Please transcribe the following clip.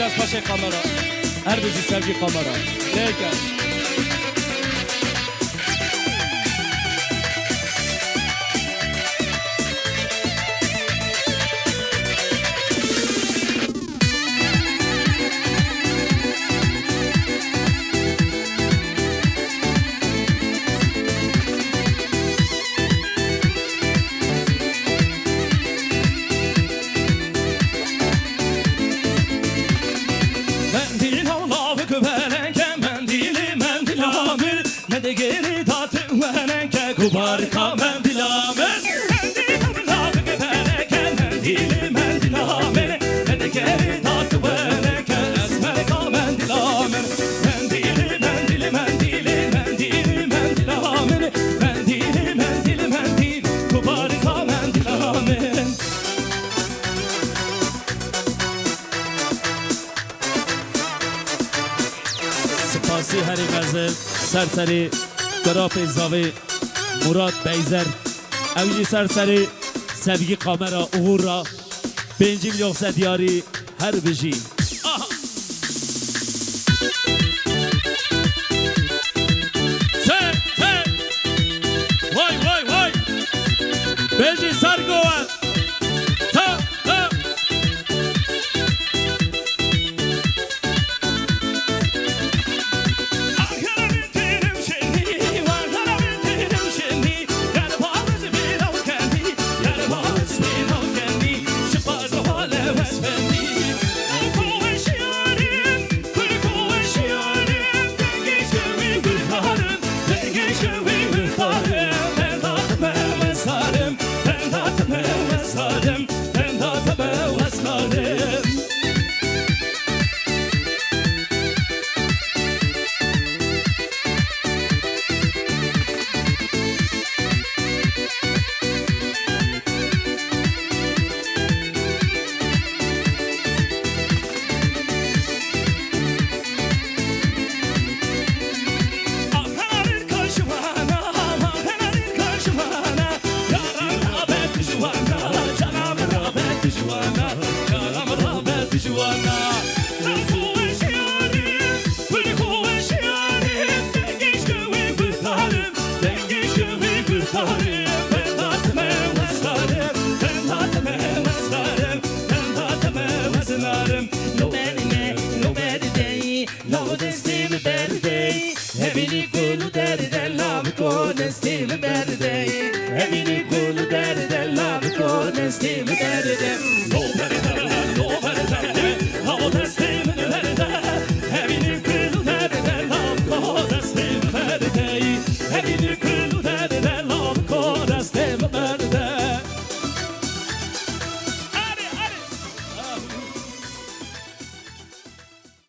از پاش کامera هر بیزی sevgi kamera Leyken geri tatın venenke kubarka mendilamen Mendilamın gebereken mendili mendilamen Ne de geri tatı venenke esmerka mendilamen Mendili mendili mendili mendili mendilamen Mendili mendili mendili kubarka mendilamen Spasi heri gazel Serseri Graf Zavi Murat Beyzer Evci Serseri Sevgi Kamera Uğur'a Bencil yoksa diyari her biji Sen Vay vay vay Bencil Sargovan Ta No, this is the better day. Heavy, good.